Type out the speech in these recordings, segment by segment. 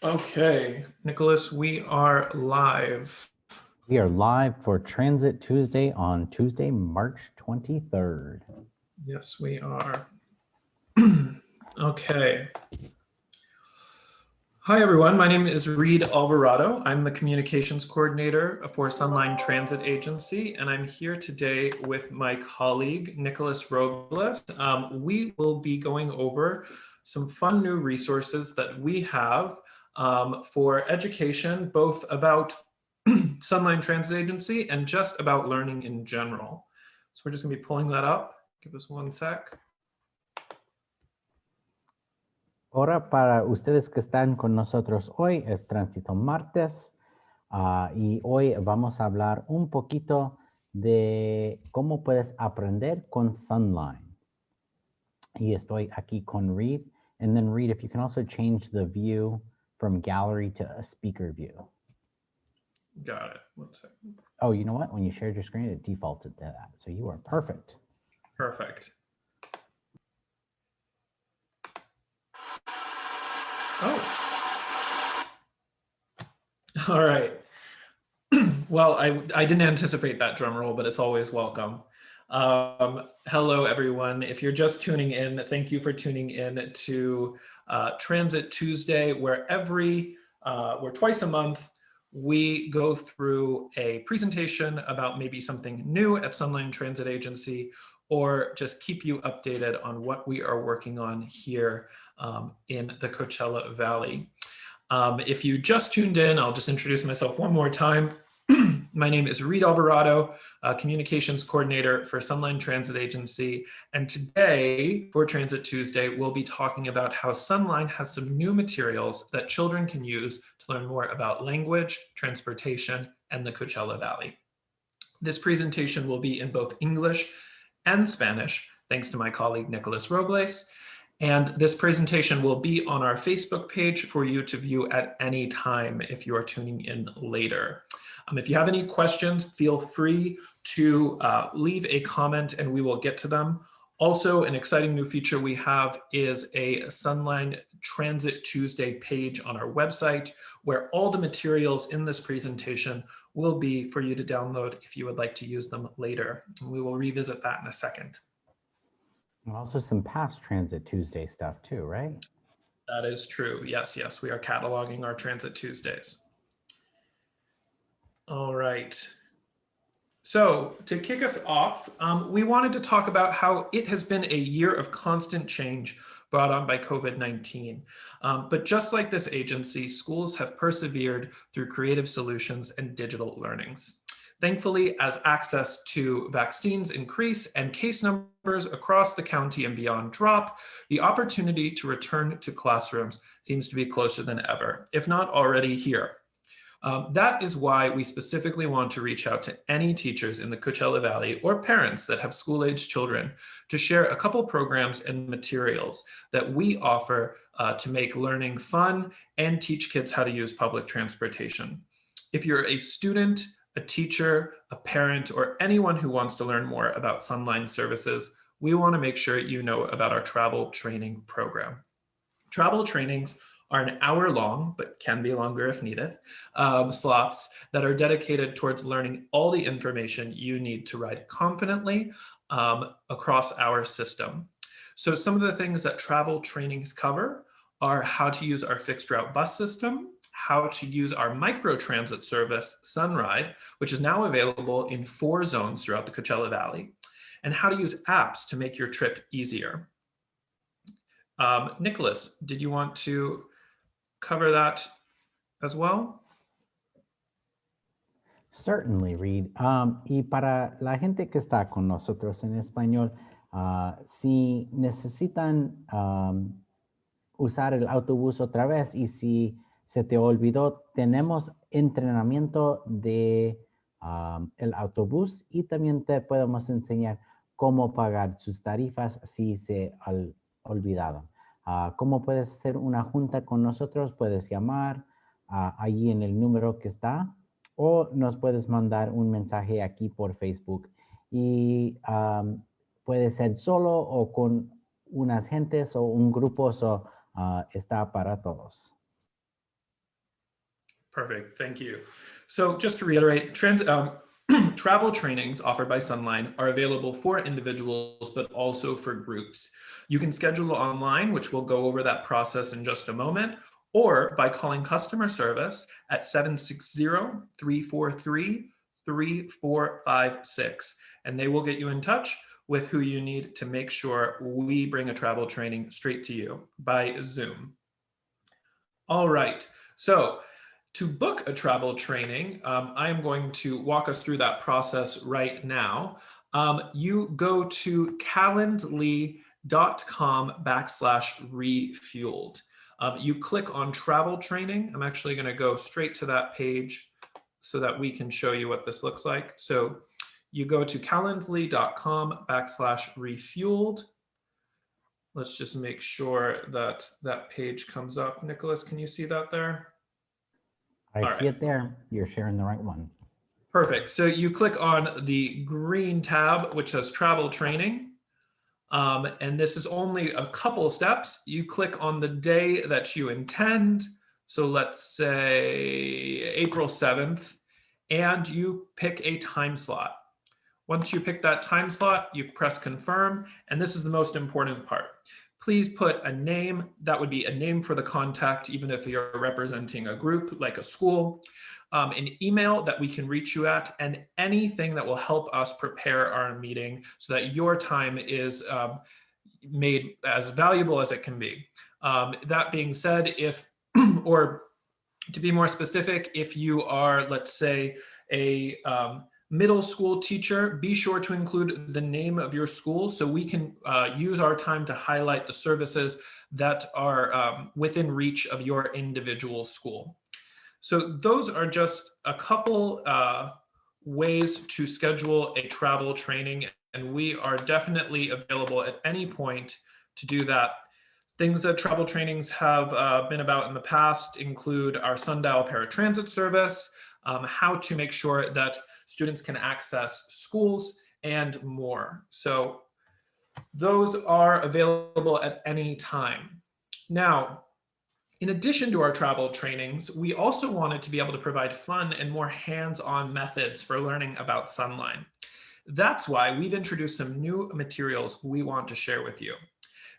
Okay, Nicholas, we are live. We are live for Transit Tuesday on Tuesday, March 23rd. Yes, we are. Okay. Hi, everyone. My name is Reed Alvarado. I'm the communications coordinator for SunLine Transit Agency, and I'm here today with my colleague, Nicholas Robles. We will be going over some fun new resources that we have for education, both about SunLine Transit Agency and just about learning in general. So we're just going to be pulling that up. Give us one sec. Ahora para ustedes que están con nosotros hoy es Tránsito Martes y hoy vamos a hablar un poquito de cómo puedes aprender con SunLine. Y estoy aquí con Reed. And then Reed, if you can also change the view from gallery to a speaker view. Got it. One second. Oh, you know what? When you shared your screen, it defaulted to that. So you are perfect. Perfect. Oh. All right. Well, I didn't anticipate that drum roll, but it's always welcome. Hello, everyone. If you're just tuning in, thank you for tuning in to Transit Tuesday, where twice a month, we go through a presentation about maybe something new at SunLine Transit Agency, or just keep you updated on what we are working on here in the Coachella Valley. If you just tuned in, I'll just introduce myself one more time. My name is Reed Alvarado, Communications Coordinator for SunLine Transit Agency. And today, for Transit Tuesday, we'll be talking about how SunLine has some new materials that children can use to learn more about language, transportation, and the Coachella Valley. This presentation will be in both English and Spanish, thanks to my colleague, Nicholas Robles. And this presentation will be on our Facebook page for you to view at any time if you are tuning in later. If you have any questions, feel free to leave a comment and we will get to them. Also, an exciting new feature we have is a SunLine Transit Tuesday page on our website where all the materials in this presentation will be for you to download if you would like to use them later. And we will revisit that in a second. And also some past Transit Tuesday stuff too, right? That is true. Yes, we are cataloging our Transit Tuesdays. All right. So to kick us off, we wanted to talk about how it has been a year of constant change brought on by COVID-19. But just like this agency, schools have persevered through creative solutions and digital learnings. Thankfully, as access to vaccines increase and case numbers across the county and beyond drop, the opportunity to return to classrooms seems to be closer than ever, if not already here. That is why we specifically want to reach out to any teachers in the Coachella Valley or parents that have school-age children to share a couple programs and materials that we offer to make learning fun and teach kids how to use public transportation. If you're a student, a teacher, a parent, or anyone who wants to learn more about SunLine services, we want to make sure you know about our travel training program. Travel trainings are an hour long, but can be longer if needed, slots that are dedicated towards learning all the information you need to ride confidently across our system. So some of the things that travel trainings cover are how to use our fixed route bus system, how to use our microtransit service, Sunride, which is now available in 4 zones throughout the Coachella Valley, and how to use apps to make your trip easier. Nicholas, did you want to cover that as well? Certainly, Reed. Y para la gente que está con nosotros en español, si necesitan usar el autobús otra vez y si se te olvidó, tenemos entrenamiento de el autobús y también te podemos enseñar cómo pagar sus tarifas si se olvidaron. ¿Cómo puedes hacer una junta con nosotros? Puedes llamar allí en el número que está o nos puedes mandar un mensaje aquí por Facebook y puede ser solo o con unas gentes o un grupo, está para todos. Perfect, thank you. So just to reiterate, travel trainings offered by SunLine are available for individuals, but also for groups. You can schedule online, which we'll go over that process in just a moment, or by calling customer service at 760-343-3456, and they will get you in touch with who you need to make sure we bring a travel training straight to you by Zoom. All right, so to book a travel training, I am going to walk us through that process right now. You go to calendly.com/refueled. You click on travel training. I'm actually going to go straight to that page so that we can show you what this looks like. So you go to calendly.com/refueled. Let's just make sure that that page comes up. Nicholas, can you see that there? I see it there. You're sharing the right one. Perfect. So you click on the green tab, which says travel training. And this is only a couple steps. You click on the day that you intend. So let's say April 7th, and you pick a time slot. Once you pick that time slot, you press confirm. And this is the most important part. Please put a name. That would be a name for the contact, even if you're representing a group like a school, an email that we can reach you at, and anything that will help us prepare our meeting so that your time is made as valuable as it can be. That being said, if, or to be more specific, if you are, let's say, a middle school teacher, be sure to include the name of your school so we can use our time to highlight the services that are within reach of your individual school. So those are just a couple ways to schedule a travel training, and we are definitely available at any point to do that. Things that travel trainings have been about in the past include our Sundial paratransit service, how to make sure that students can access schools, and more. So those are available at any time. Now, in addition to our travel trainings, we also wanted to be able to provide fun and more hands-on methods for learning about SunLine. That's why we've introduced some new materials we want to share with you.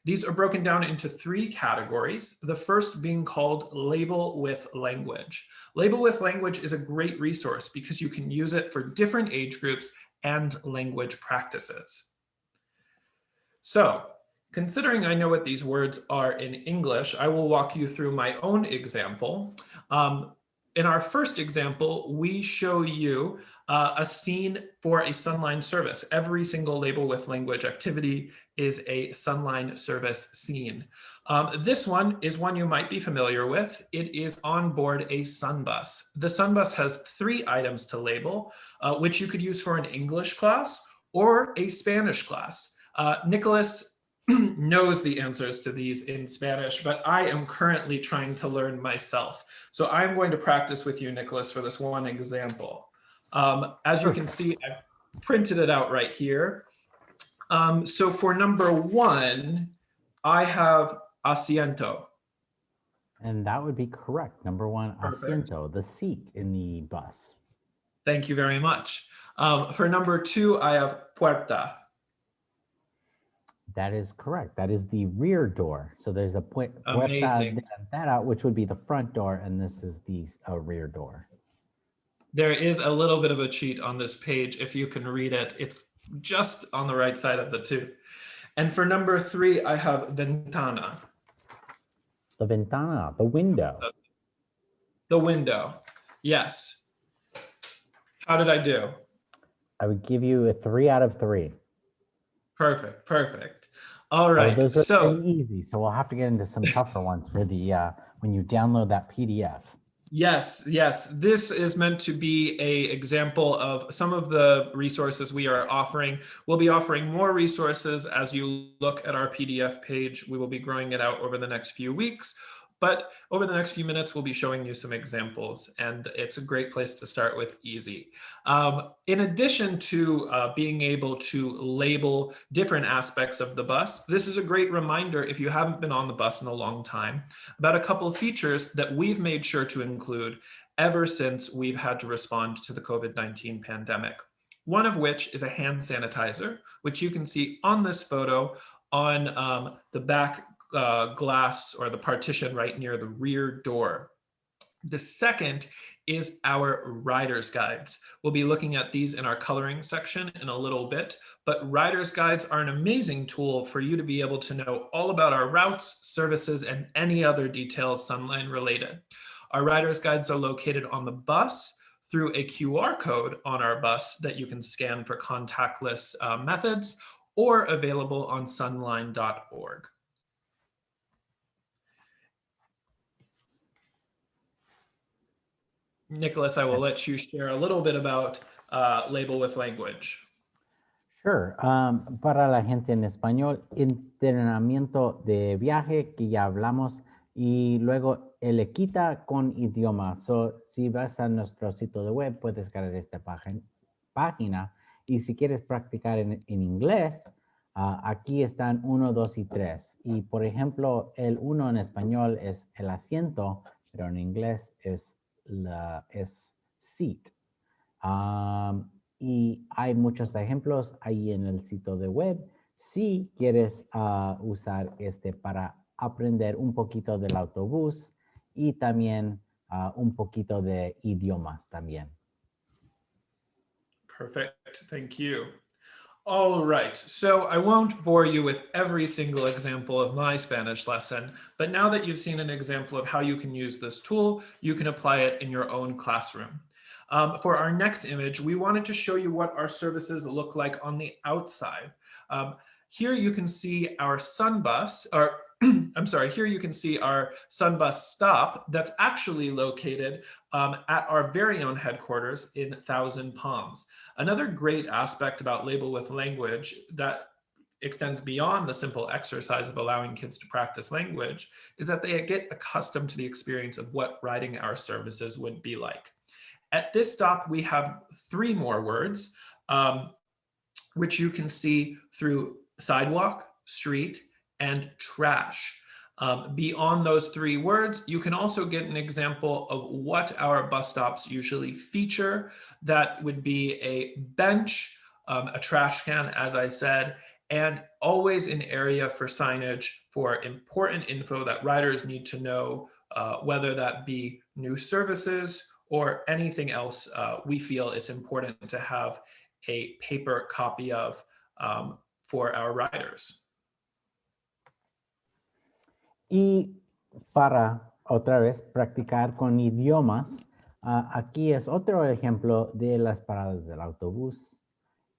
These are broken down into 3 categories, the first being called Label with Language. Label with Language is a great resource because you can use it for different age groups and language practices. So, considering I know what these words are in English, I will walk you through my own example. In our first example, we show you a scene for a SunLine service. Every single Label with Language activity is a SunLine service scene. This one is one you might be familiar with. It is on board a SunBus. The SunBus has 3 items to label, which you could use for an English class or a Spanish class. Nicholas knows the answers to these in Spanish, but I am currently trying to learn myself. So I'm going to practice with you, Nicholas, for this one example. As you can see, I've printed it out right here. So for number 1, I have asiento. And that would be correct. Number 1, Perfect. asiento, the seat in the bus. Thank you very much. For number 2, I have puerta. That is correct. That is the rear door. So there's a puerta Amazing. delantera, which would be the front door, and this is the rear door. There is a little bit of a cheat on this page. If you can read it, it's just on the right side of the 2. And for number 3, I have ventana. The ventana, the window. The window, yes. How did I do? I would give you a 3 out of 3. Perfect, perfect. All right, those are so pretty easy. So we'll have to get into some tougher ones for the when you download that PDF. yes, this is meant to be an example of some of the resources we are offering. We'll be offering more resources as you look at our PDF page. We will be growing it out over the next few weeks. But over the next few minutes, we'll be showing you some examples, and it's a great place to start with easy. In addition to being able to label different aspects of the bus, this is a great reminder, if you haven't been on the bus in a long time, about a couple of features that we've made sure to include ever since we've had to respond to the COVID-19 pandemic. One of which is a hand sanitizer, which you can see on this photo on the back glass or the partition right near the rear door. The second is our rider's guides. We'll be looking at these in our coloring section in a little bit, but rider's guides are an amazing tool for you to be able to know all about our routes, services, and any other details SunLine related. Our rider's guides are located on the bus through a QR code on our bus that you can scan for contactless methods, or available on sunline.org. Nicholas, I will let you share a little bit about Label with Language. Sure. Para la gente en español, entrenamiento de viaje que ya hablamos y luego el quita con idioma. So, si vas a nuestro sitio de web, puedes descargar esta página y si quieres practicar en inglés, aquí están 1, 2 y 3. Y por ejemplo, el 1 en español es el asiento, pero en inglés es seat. Y hay muchos ejemplos ahí en el sitio de web. Si quieres usar para aprender un poquito del autobús y también un poquito de idiomas también. Perfect, thank you. All right, so I won't bore you with every single example of my Spanish lesson, but now that you've seen an example of how you can use this tool, you can apply it in your own classroom. For our next image, we wanted to show you what our services look like on the outside. Here you can see our SunBus, or I'm sorry, here you can see our SunBus stop that's actually located at our very own headquarters in Thousand Palms. Another great aspect about Label with Language that extends beyond the simple exercise of allowing kids to practice language is that they get accustomed to the experience of what riding our services would be like. At this stop, we have 3 more words, which you can see through sidewalk, street, and trash. Beyond those 3 words, you can also get an example of what our bus stops usually feature. That would be a bench, a trash can, as I said, and always an area for signage for important info that riders need to know, whether that be new services or anything else we feel it's important to have a paper copy of for our riders. Y para otra vez practicar con idiomas, aquí es otro ejemplo de las paradas del autobús.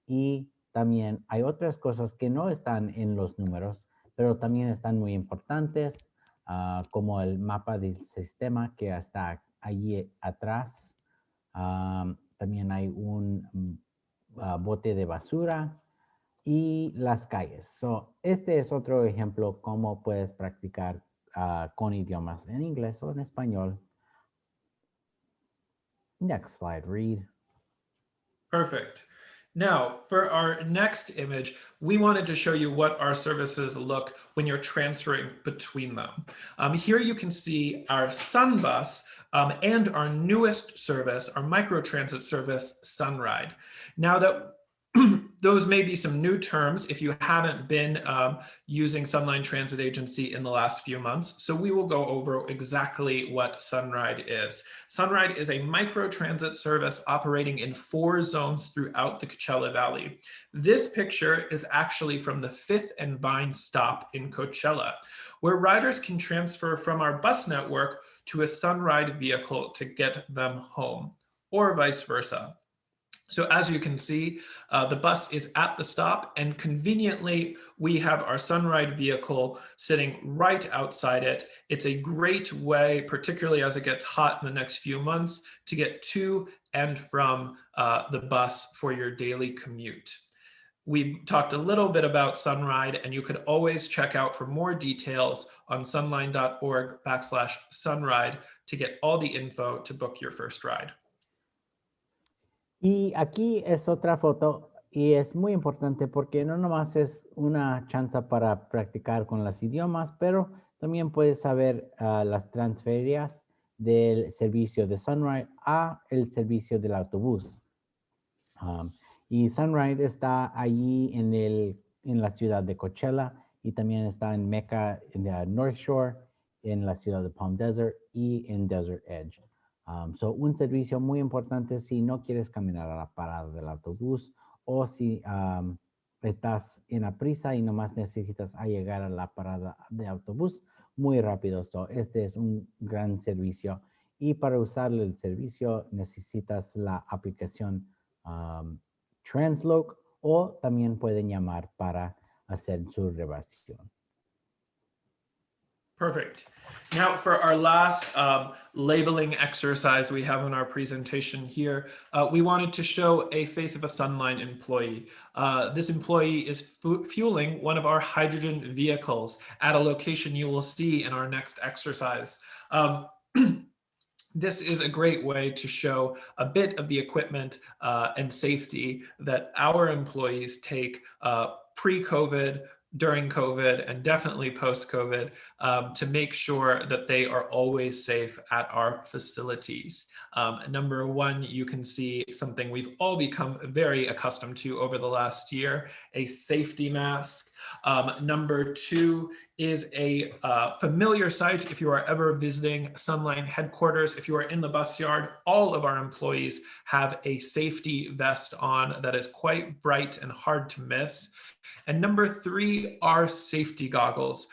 Y también hay otras cosas que no están en los números, pero también están muy importantes, como el mapa del sistema que está allí atrás. También hay un bote de basura y las calles. So, este es otro ejemplo cómo puedes practicar con idiomas en inglés o en español. Next slide, Reed. Perfect. Now, for our next image, we wanted to show you what our services look when you're transferring between them. Here you can see our SunBus and our newest service, our microtransit service, Sunride. Now that those may be some new terms if you haven't been using Sunline Transit Agency in the last few months. So we will go over exactly what Sunride is. Sunride is a microtransit service operating in 4 zones throughout the Coachella Valley. This picture is actually from the 5th and Vine stop in Coachella, where riders can transfer from our bus network to a Sunride vehicle to get them home, or vice versa. So as you can see, the bus is at the stop, and conveniently, we have our Sunride vehicle sitting right outside it. It's a great way, particularly as it gets hot in the next few months, to get to and from the bus for your daily commute. We talked a little bit about Sunride, and you could always check out for more details on sunline.org/Sunride to get all the info to book your first ride. Y aquí es otra foto y es muy importante porque no nomás es una chance para practicar con los idiomas, pero también puedes saber las transferias del servicio de Sunride a el servicio del autobús. Y Sunride está allí en la ciudad de Coachella y también está en Mecca, en la North Shore, en la ciudad de Palm Desert y en Desert Edge. Un servicio muy importante si no quieres caminar a la parada del autobús o si estás en la prisa y nomás necesitas llegar a la parada de autobús muy rápido. Este es un gran servicio y para usar el servicio necesitas la aplicación Transloc o también pueden llamar para hacer su reservación. Perfect. Now for our last labeling exercise we have in our presentation here, we wanted to show a face of a SunLine employee. This employee is fueling one of our hydrogen vehicles at a location you will see in our next exercise. This is a great way to show a bit of the equipment and safety that our employees take pre-COVID, during COVID, and definitely post-COVID to make sure that they are always safe at our facilities. Number one, you can see something we've all become very accustomed to over the last year, a safety mask. Number two is a familiar sight if you are ever visiting SunLine headquarters. If you are in the bus yard, all of our employees have a safety vest on that is quite bright and hard to miss. And number three are safety goggles.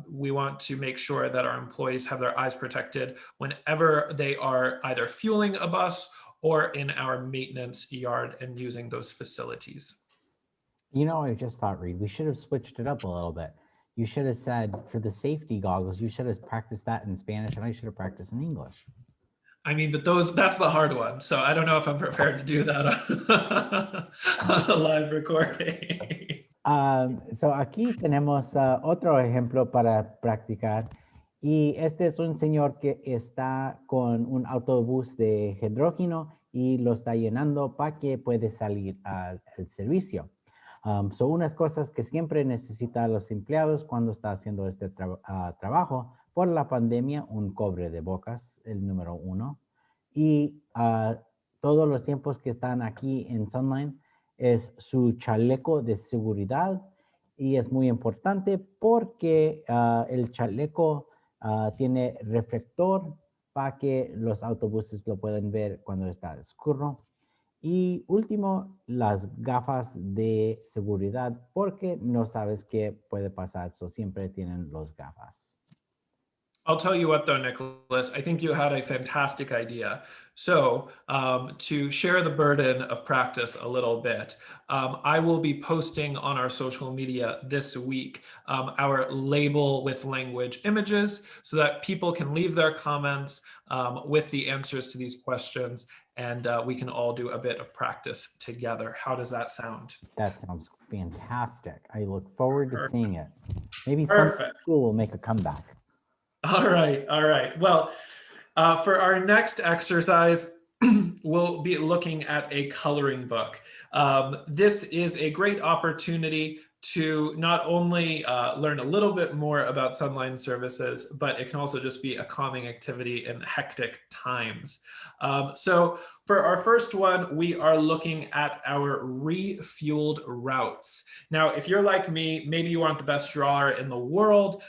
We want to make sure that our employees have their eyes protected whenever they are either fueling a bus or in our maintenance yard and using those facilities. You know, I just thought, Reed, we should have switched it up a little bit. You should have said for the safety goggles, you should have practiced that in Spanish and I should have practiced in English. I mean, but that's the hard one. So I don't know if I'm prepared to do that on a live recording. Aquí tenemos otro ejemplo para practicar. Y este es un señor que está con un autobús de hidrógeno y lo está llenando para que puede salir al servicio. Son unas cosas que siempre necesitan los empleados cuando está haciendo este trabajo. Por la pandemia, un cobre de bocas, el número 1. Y todos los tiempos que están aquí en SunLine es su chaleco de seguridad. Y es muy importante porque el chaleco tiene reflector para que los autobuses lo puedan ver cuando está oscuro. Y último, las gafas de seguridad porque no sabes qué puede pasar, siempre tienen las gafas. I'll tell you what though, Nicholas, I think you had a fantastic idea. So to share the burden of practice a little bit, I will be posting on our social media this week our label with language images so that people can leave their comments with the answers to these questions and we can all do a bit of practice together. How does that sound? That sounds fantastic. I look forward to seeing it. Maybe Perfect. some school will make a comeback. All right, all right. Well, for our next exercise, we'll be looking at a coloring book. This is a great opportunity to not only learn a little bit more about SunLine services, but it can also just be a calming activity in hectic times. So for our first one, we are looking at our refueled routes. Now, if you're like me, maybe you aren't the best drawer in the world,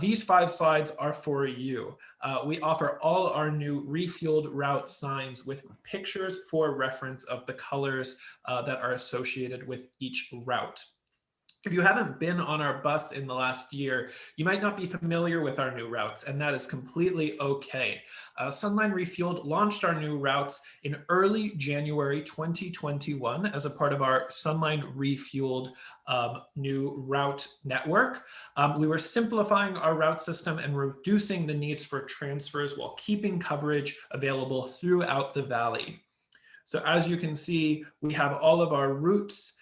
these 5 slides are for you. We offer all our new refueled route signs with pictures for reference of the colors that are associated with each route. If you haven't been on our bus in the last year, you might not be familiar with our new routes, and that is completely okay. SunLine Refueled launched our new routes in early January 2021 as a part of our SunLine Refueled new route network. We were simplifying our route system and reducing the needs for transfers while keeping coverage available throughout the valley. So as you can see, we have all of our routes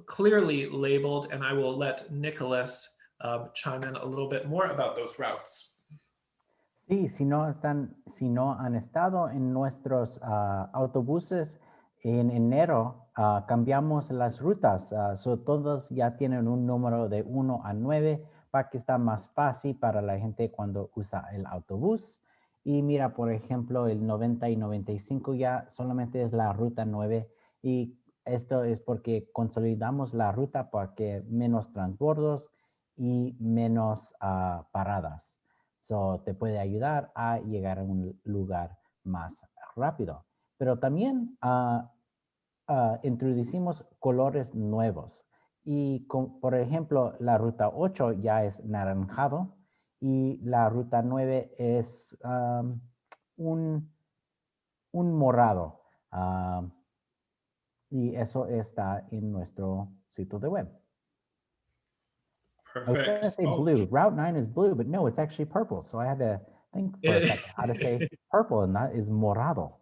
clearly labeled, and I will let Nicholas chime in a little bit more about those routes. Sí, si no han estado en nuestros autobuses en enero, cambiamos las rutas. Todos ya tienen un número de 1 a 9 para que está más fácil para la gente cuando usa el autobús. Y mira, por ejemplo, el 90 y 95 ya solamente es la ruta 9 y esto es porque consolidamos la ruta para que menos transbordos y menos paradas. So, te puede ayudar a llegar a un lugar más rápido. Pero también introducimos colores nuevos. Y por ejemplo, la ruta 8 ya es naranjado y la ruta 9 es un, un morado. Y eso está en nuestro sitio de web. I was going to Perfect. say Oh, blue. Route 9 is blue, but no, it's actually purple. So I had to think for a second how to say purple, and that is morado.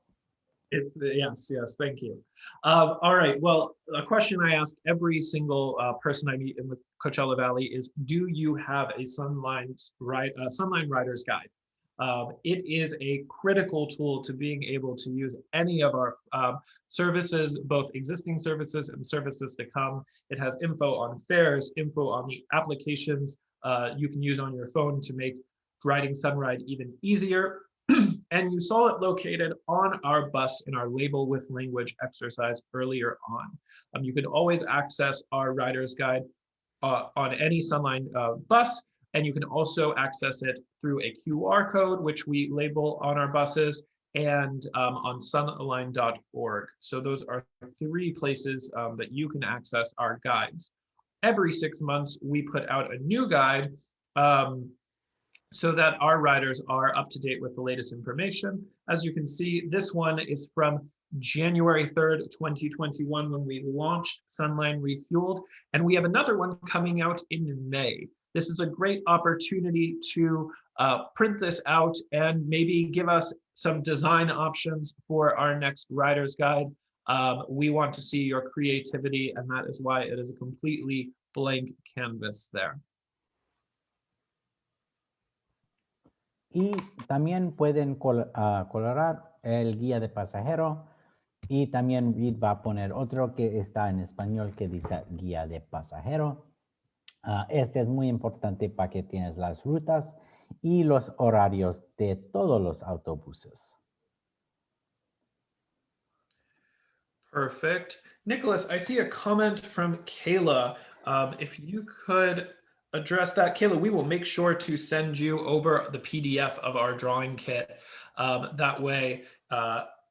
It's yes, thank you. All right. Well, a question I ask every single person I meet in the Coachella Valley is, do you have a Sunline Riders Guide? It is a critical tool to being able to use any of our services, both existing services and services to come. It has info on fares, info on the applications you can use on your phone to make riding Sunride even easier. And you saw it located on our bus in our label with language exercise earlier on. You can always access our rider's guide on any Sunline bus, and you can also access it through a QR code, which we label on our buses, and on sunline.org. So those are three places that you can access our guides. Every 6 months, we put out a new guide so that our riders are up to date with the latest information. As you can see, this one is from January 3rd, 2021, when we launched SunLine Refueled, and we have another one coming out in May. This is a great opportunity to print this out and maybe give us some design options for our next rider's guide. We want to see your creativity, and that is why it is a completely blank canvas there. Y también pueden colorar el guía de pasajero y también Reed va a poner otro que está en español que dice guía de pasajero. Este es muy importante para que tienes las rutas y los horarios de todos los autobuses. Perfect. Nicholas, I see a comment from Kayla. If you could address that, Kayla, we will make sure to send you over the PDF of our drawing kit. That way,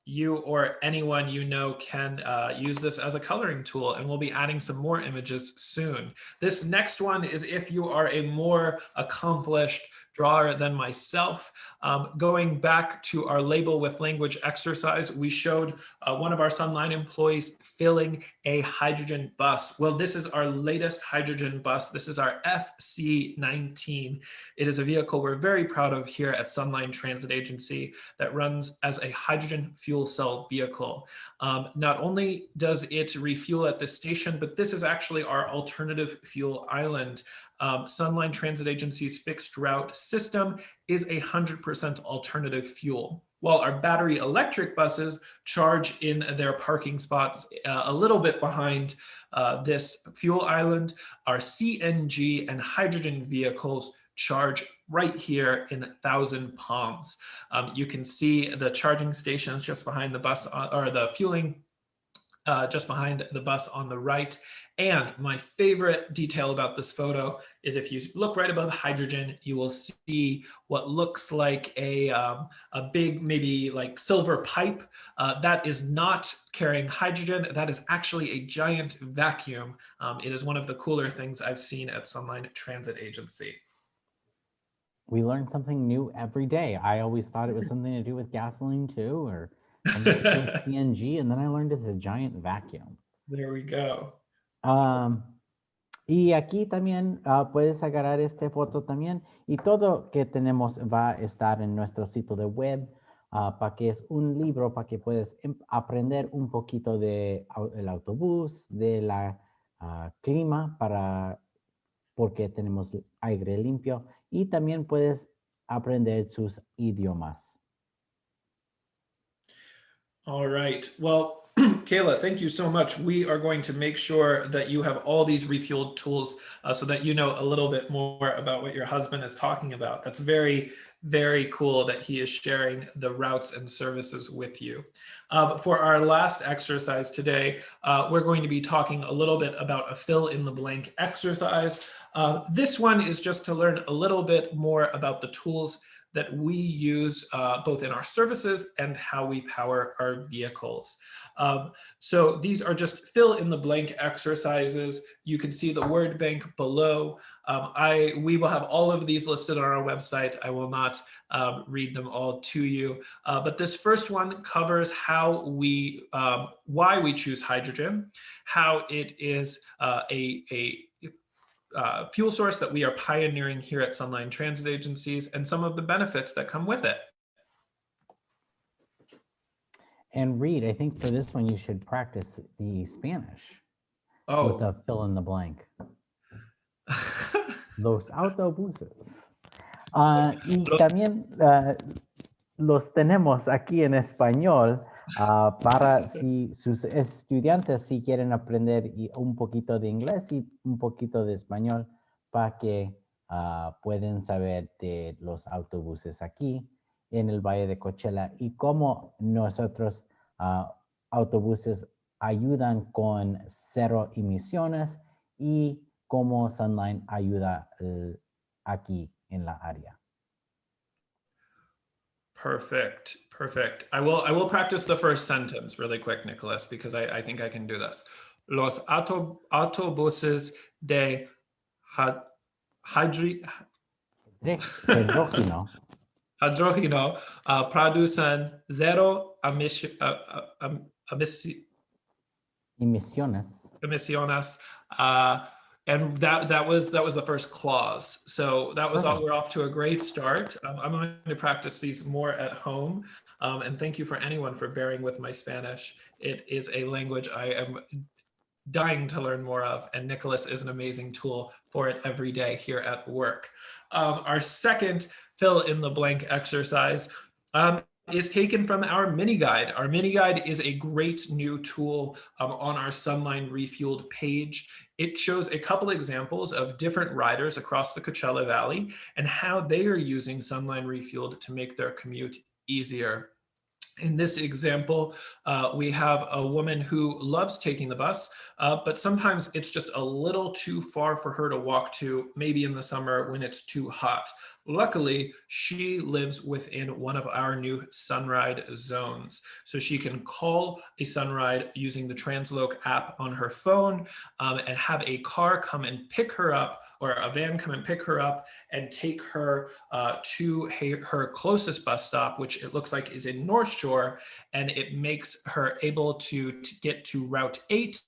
you or anyone you know can use this as a coloring tool, and we'll be adding some more images soon. This next one is if you are a more accomplished drawer than myself. Going back to our label with language exercise, we showed one of our Sunline employees filling a hydrogen bus. Well, this is our latest hydrogen bus. This is our FC19. It is a vehicle we're very proud of here at Sunline Transit Agency that runs as a hydrogen fuel cell vehicle. Not only does it refuel at the station, but this is actually our alternative fuel island. Sunline Transit Agency's fixed route system is 100% alternative fuel. While our battery electric buses charge in their parking spots a little bit behind this fuel island, our CNG and hydrogen vehicles charge right here in Thousand Palms. You can see the charging stations just behind the bus, or the fueling just behind the bus on the right. And my favorite detail about this photo is if you look right above hydrogen, you will see what looks like a big, maybe like silver pipe. That is not carrying hydrogen. That is actually a giant vacuum. It is one of the cooler things I've seen at Sunline Transit Agency. We learn something new every day. I always thought it was something to do with gasoline too, or something to do with CNG, and then I learned it's a giant vacuum. There we go. Y aquí también puedes agarrar esta foto también, y todo que tenemos va a estar en nuestro sitio de web, para que es un libro para que puedas aprender un poquito de el autobús, de la clima, porque tenemos aire limpio, y también puedes aprender sus idiomas. All right. Well, Kayla, thank you so much. We are going to make sure that you have all these refueled tools so that you know a little bit more about what your husband is talking about. That's very very cool that he is sharing the routes and services with you. For our last exercise today, we're going to be talking a little bit about a fill in the blank exercise. This one is just to learn a little bit more about the tools that we use both in our services and how we power our vehicles. So these are just fill in the blank exercises. You can see the word bank below. We will have all of these listed on our website. I will not read them all to you. But this first one covers how why we choose hydrogen, how it is a fuel source that we are pioneering here at SunLine Transit Agencies, and some of the benefits that come with it. And Reed, I think for this one, you should practice the Spanish with the fill in the blank. Los autobuses. Y también los tenemos aquí en español para si sus estudiantes si quieren aprender un poquito de inglés y un poquito de español para que pueden saber de los autobuses aquí en el Valle de Coachella y cómo nosotros autobuses ayudan con 0 emisiones y cómo SunLine ayuda aquí en la área. Perfect, perfect. I will practice the first sentence really quick, Nicholas, because I think I can do this. Los autobuses de hidrógeno producen 0 emisiones. And that was the first clause. So that was all. We're off to a great start. I'm going to practice these more at home. And thank you for anyone for bearing with my Spanish. It is a language I am dying to learn more of, and Nicholas is an amazing tool for it every day here at work. Our second fill in the blank exercise is taken from our mini guide. Our mini guide is a great new tool on our SunLine Refueled page. It shows a couple examples of different riders across the Coachella Valley and how they are using SunLine Refueled to make their commute easier. In this example, we have a woman who loves taking the bus, but sometimes it's just a little too far for her to walk to, maybe in the summer when it's too hot. Luckily, she lives within one of our new Sunride zones. So she can call a Sunride using the Transloc app on her phone and have a car come and pick her up, or a van come and pick her up and take her to her closest bus stop, which it looks like is in North Shore, and it makes her able to get to Route 8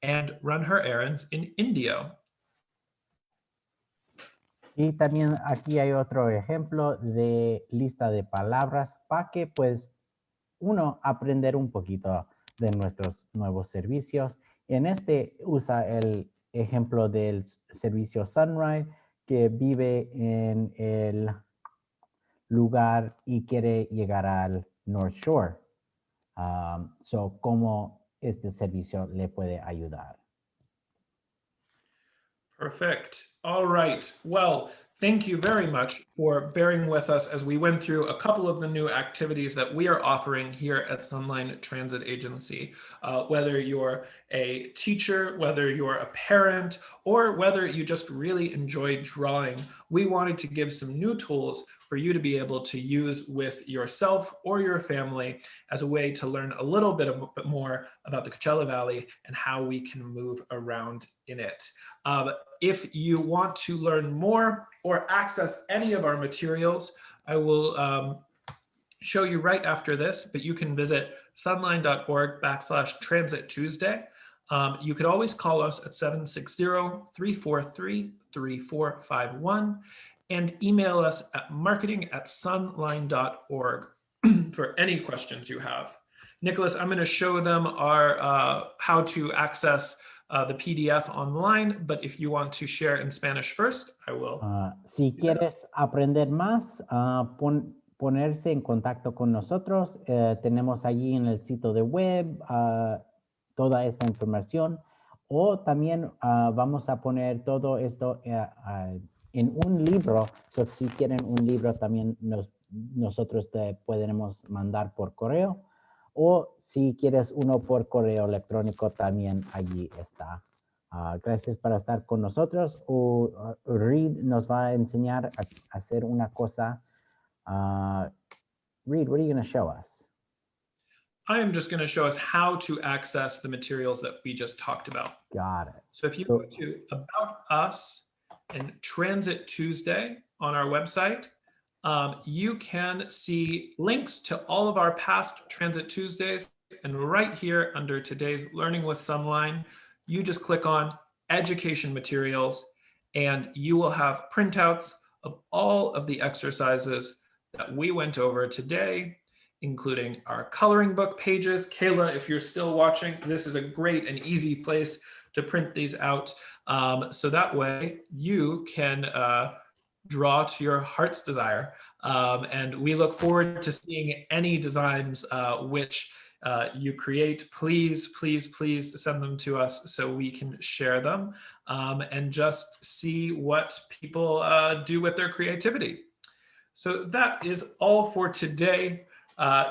and run her errands in Indio. Y también aquí hay otro ejemplo de lista de palabras para que pues uno aprender un poquito de nuestros nuevos servicios. En este usa el ejemplo del servicio Sunride que vive en el lugar y quiere llegar al North Shore. So, ¿cómo este servicio le puede ayudar? Perfect. All right. Well, thank you very much for bearing with us as we went through a couple of the new activities that we are offering here at SunLine Transit Agency. Whether you're a teacher, whether you're a parent, or whether you just really enjoy drawing, we wanted to give some new tools for you to be able to use with yourself or your family as a way to learn a little bit more about the Coachella Valley and how we can move around in it. If you want to learn more or access any of our materials, I will show you right after this, but you can visit sunline.org/Transit Tuesday. You could always call us at 760-343-3451 and email us at marketing@sunline.org for any questions you have. Nicholas, I'm going to show them our how to access the PDF online, but if you want to share in Spanish first, I will. Si quieres aprender más, ponerse en contacto con nosotros. Tenemos allí en el sitio de web toda esta información, o también vamos a poner todo esto en un libro. So, si quieren un libro también nosotros te podremos mandar por correo, o si quieres uno por correo electrónico también allí está. Gracias por estar con nosotros. Reed nos va a enseñar a hacer una cosa. Reed, what are you going to show us? I am just going to show us how to access the materials that we just talked about. Got it. So if you go to About Us and Transit Tuesday on our website, you can see links to all of our past Transit Tuesdays. And right here under today's Learning with SunLine, you just click on Education Materials, and you will have printouts of all of the exercises that we went over today, including our coloring book pages. Kayla, if you're still watching, this is a great and easy place to print these out. So that way you can draw to your heart's desire. And we look forward to seeing any designs which you create. Please, please, please send them to us so we can share them and just see what people do with their creativity. So that is all for today.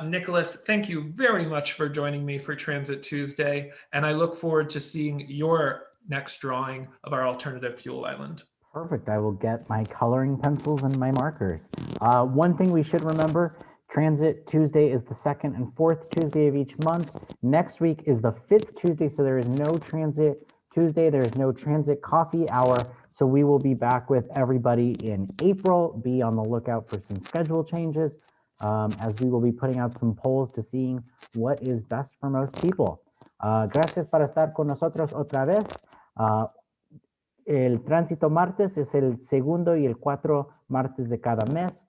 Nicholas, thank you very much for joining me for Transit Tuesday, and I look forward to seeing your next drawing of our alternative fuel island. Perfect. I will get my coloring pencils and my markers. One thing we should remember, Transit Tuesday is the second and fourth Tuesday of each month. Next week is the fifth Tuesday, so there is no Transit Tuesday. There is no Transit Coffee Hour. So we will be back with everybody in April. Be on the lookout for some schedule changes as we will be putting out some polls to seeing what is best for most people. Gracias por estar con nosotros otra vez. El tránsito martes es el segundo y el 4 martes de cada mes.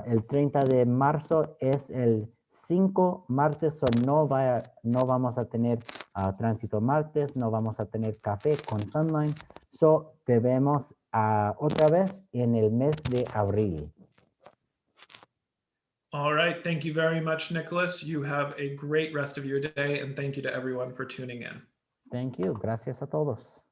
El 30 de marzo es el 5 martes, o no vamos a tener tránsito martes, no vamos a tener café con SunLine. So, te vemos otra vez en el mes de abril. All right. Thank you very much, Nicholas. You have a great rest of your day, and thank you to everyone for tuning in. Thank you. Gracias a todos.